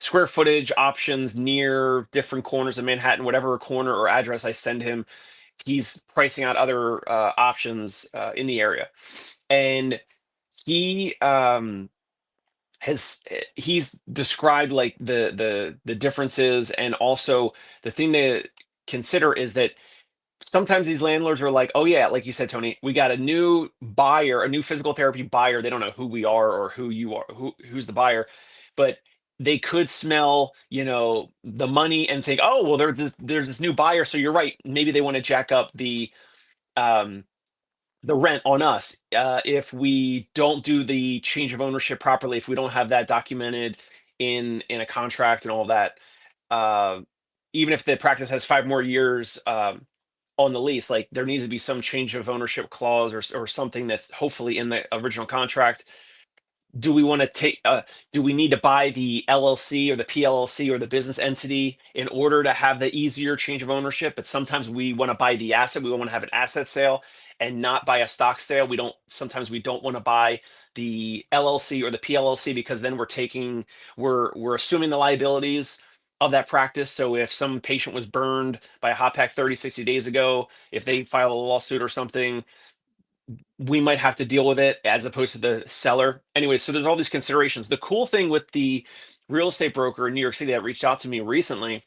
square footage options near different corners of Manhattan, whatever corner or address I send him. He's pricing out other options in the area. And he he's described like the differences, and also the thing to consider is that sometimes these landlords are like, oh yeah, like you said, Tony, we got a new buyer, a new physical therapy buyer. They don't know who we are or who you are, who's the buyer, but they could smell, the money and think, oh well, there's this new buyer. So you're right, maybe they want to jack up um the rent on us if we don't do the change of ownership properly, if we don't have that documented in a contract and all of that. uh, Even if the practice has 5 more years on the lease, like there needs to be some change of ownership clause or something that's hopefully in the original contract. Do we want to do we need to buy the LLC or the PLLC or the business entity in order to have the easier change of ownership? But sometimes we want to buy the asset. We want to have an asset sale and not buy a stock sale. Sometimes we don't want to buy the LLC or the PLLC because then we're assuming the liabilities of that practice. So if some patient was burned by a hot pack 30, 60 days ago, if they file a lawsuit or something, we might have to deal with it as opposed to the seller. Anyway, so there's all these considerations. The cool thing with the real estate broker in New York City that reached out to me recently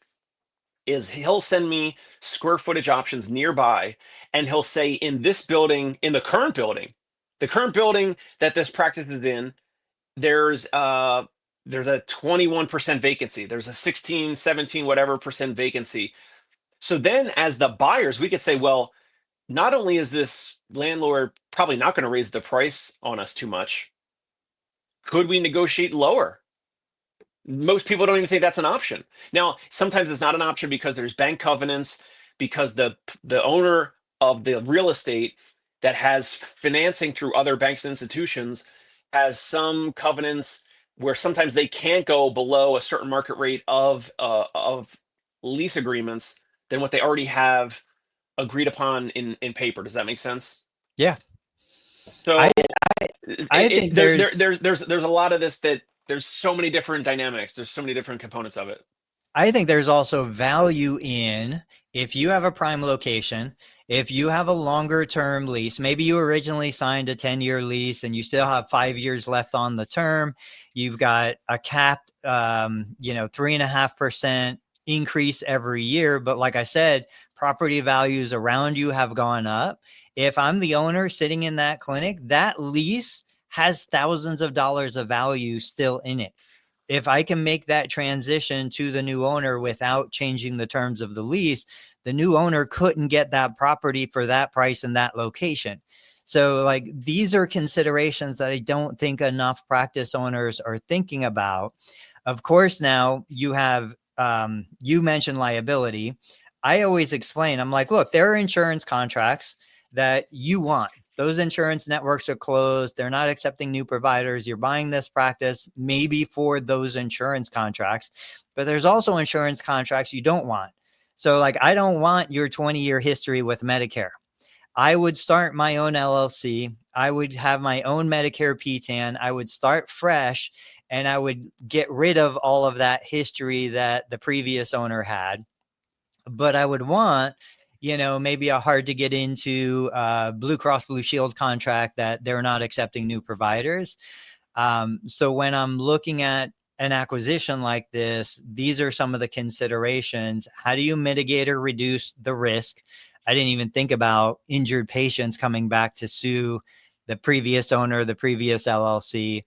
is he'll send me square footage options nearby, and he'll say, in this building, in the current building that this practice is in, there's a 21% vacancy. There's a 16, 17, whatever percent vacancy. So then as the buyers, we could say, well, not only is this landlord probably not going to raise the price on us too much, could we negotiate lower? Most people don't even think that's an option. Now, sometimes it's not an option because there's bank covenants, because the owner of the real estate that has financing through other banks and institutions has some covenants where sometimes they can't go below a certain market rate of lease agreements than what they already have agreed upon in paper. Does that make sense? Yeah. So I think there's a lot of this, that there's so many different dynamics. There's so many different components of it. I think there's also value in, if you have a prime location, if you have a longer term lease, maybe you originally signed a 10-year lease and you still have 5 years left on the term. You've got a capped, 3.5% increase every year. But like I said, property values around you have gone up. If I'm the owner sitting in that clinic, that lease has thousands of dollars of value still in it. If I can make that transition to the new owner without changing the terms of the lease, the new owner couldn't get that property for that price in that location. So, like, these are considerations that I don't think enough practice owners are thinking about. Of course, now you have, you mentioned liability. I always explain, I'm like, look, there are insurance contracts that you want. Those insurance networks are closed. They're not accepting new providers. You're buying this practice maybe for those insurance contracts, but there's also insurance contracts you don't want. So, like, I don't want your 20-year history with Medicare. I would start my own LLC. I would have my own Medicare PTAN. I would start fresh, and I would get rid of all of that history that the previous owner had. But I would want, maybe a hard to get into Blue Cross Blue Shield contract that they're not accepting new providers. So when I'm looking at an acquisition like this, these are some of the considerations. How do you mitigate or reduce the risk? I didn't even think about injured patients coming back to sue the previous owner, the previous LLC.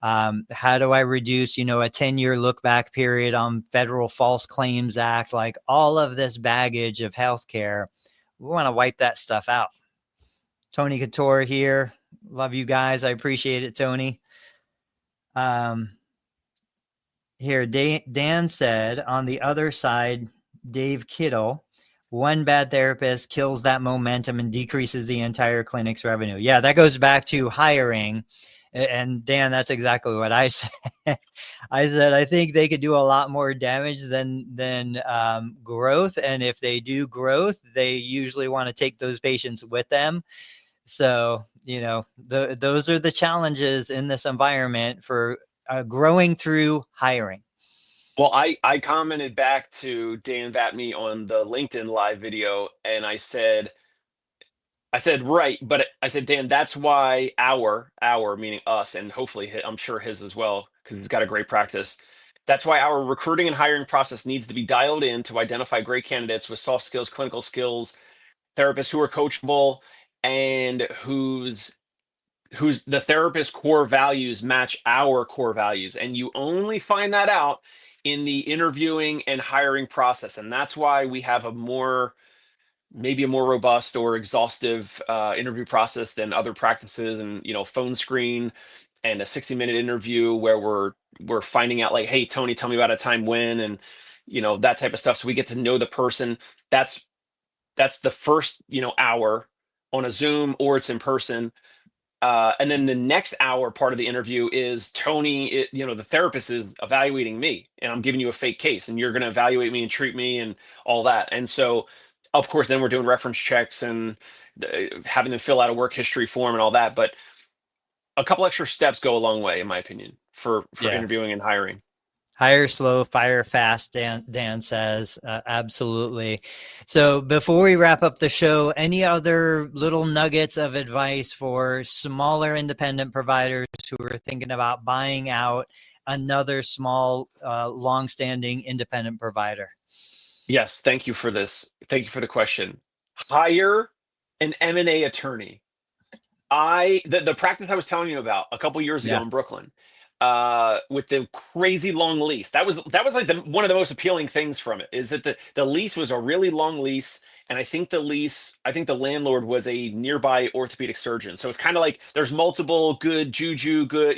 How do I reduce, a 10-year look back period on Federal False Claims Act? Like, all of this baggage of healthcare, we want to wipe that stuff out. Tony Couture here. Love you guys. I appreciate it, Tony. Here, Dan said, on the other side, Dave Kittle, one bad therapist kills that momentum and decreases the entire clinic's revenue. Yeah, that goes back to hiring. And Dan, that's exactly what I said. I said, I think they could do a lot more damage than growth. And if they do growth, they usually want to take those patients with them. So, those are the challenges in this environment for growing through hiring. Well, I commented back to Dan Vatme on the LinkedIn live video, and I said, right, but I said, Dan, that's why our meaning us, and hopefully I'm sure his as well, because he's got a great practice. That's why our recruiting and hiring process needs to be dialed in to identify great candidates with soft skills, clinical skills, therapists who are coachable, and whose the therapist core values match our core values. And you only find that out in the interviewing and hiring process. And that's why we have maybe a more robust or exhaustive interview process than other practices, and phone screen and a 60-minute interview where we're finding out, like, hey, Tony, tell me about a time when, and that type of stuff. So we get to know the person. That's the first hour on a Zoom, or it's in person. And then the next hour part of the interview is Tony, the therapist is evaluating me, and I'm giving you a fake case, and you're going to evaluate me and treat me and all that. And so, of course, then we're doing reference checks and having them fill out a work history form and all that. But a couple extra steps go a long way, in my opinion, for interviewing and hiring. Hire slow, fire fast, Dan says. Absolutely. So before we wrap up the show, any other little nuggets of advice for smaller independent providers who are thinking about buying out another small, long-standing independent provider? Yes, thank you for this. Thank you for the question. Hire an M&A attorney. The practice I was telling you about a couple years ago in Brooklyn, with the crazy long lease. That was like one of the most appealing things from it, is that the lease was a really long lease. And I think the landlord was a nearby orthopedic surgeon. So it's kind of like there's multiple good juju, good,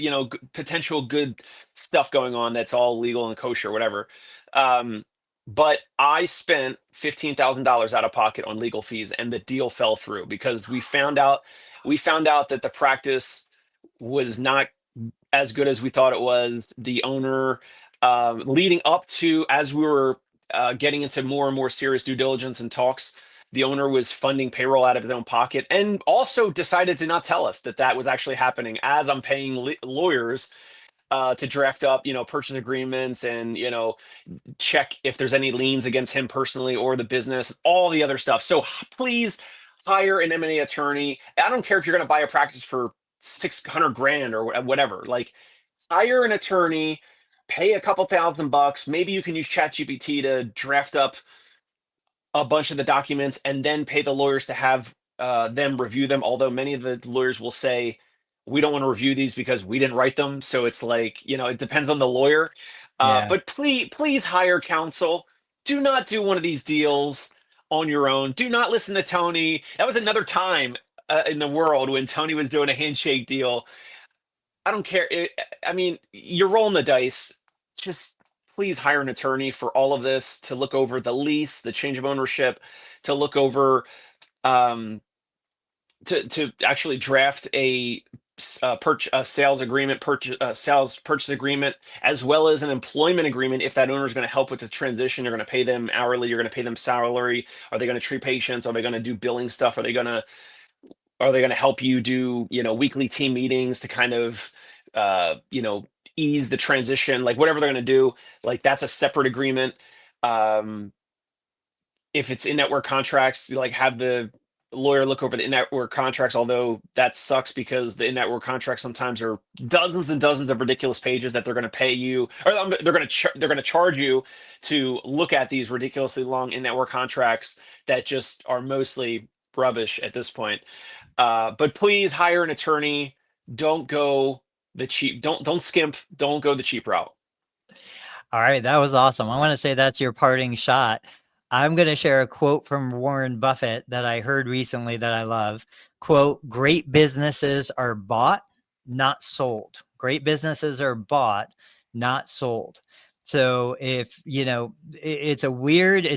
potential good stuff going on that's all legal and kosher, whatever. But I spent $15,000 out of pocket on legal fees, and the deal fell through because we found out that the practice was not as good as we thought it was. The owner, leading up to, as we were getting into more and more serious due diligence and talks, the owner was funding payroll out of his own pocket, and also decided to not tell us that was actually happening as I'm paying lawyers to draft up, purchase agreements and, check if there's any liens against him personally or the business, all the other stuff. So please hire an M&A attorney. I don't care if you're going to buy a practice for 600 grand or whatever. Like, hire an attorney, pay a couple $1,000. Maybe you can use ChatGPT to draft up a bunch of the documents and then pay the lawyers to have them review them. Although many of the lawyers will say, we don't want to review these because we didn't write them. So it's like, it depends on the lawyer. Yeah. But please hire counsel. Do not do one of these deals on your own. Do not listen to Tony. That was another time in the world when Tony was doing a handshake deal. I don't care. I mean, you're rolling the dice. Just please hire an attorney for all of this, to look over the lease, the change of ownership, to look over, to actually draft a sales agreement, sales purchase agreement, as well as an employment agreement. If that owner is going to help with the transition, you're going to pay them hourly, you're going to pay them salary. Are they going to treat patients? Are they going to do billing stuff? Are they going to help you do, weekly team meetings to kind of, ease the transition, like whatever they're going to do, like that's a separate agreement. If it's in-network contracts, like have the lawyer look over the in-network contracts, although that sucks because the in-network contracts sometimes are dozens and dozens of ridiculous pages that they're going to pay you, or they're going to charge you to look at these ridiculously long in-network contracts that just are mostly rubbish at this point. But please hire an attorney. Don't go the cheap, don't skimp, don't go the cheap route. All right, that was awesome. I want to say that's your parting shot. I'm going to share a quote from Warren Buffett that I heard recently that I love. Quote, "Great businesses are bought, not sold. Great businesses are bought, not sold." So if, it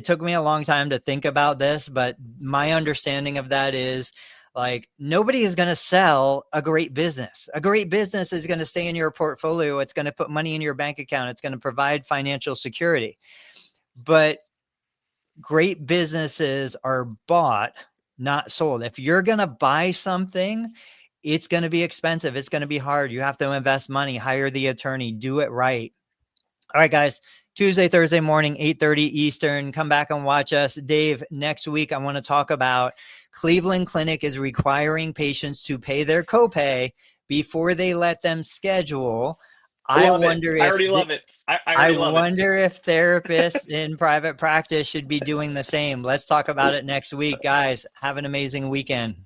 took me a long time to think about this, but my understanding of that is, like, nobody is going to sell a great business. A great business is going to stay in your portfolio. It's going to put money in your bank account. It's going to provide financial security. But great businesses are bought, not sold. If you're going to buy something, it's going to be expensive. It's going to be hard. You have to invest money, hire the attorney, do it right. All right, guys. Tuesday, Thursday morning, 8:30 Eastern. Come back and watch us. Dave, next week, I want to talk about Cleveland Clinic is requiring patients to pay their copay before they let them schedule. I wonder if therapists in private practice should be doing the same. Let's talk about it next week, guys. Have an amazing weekend.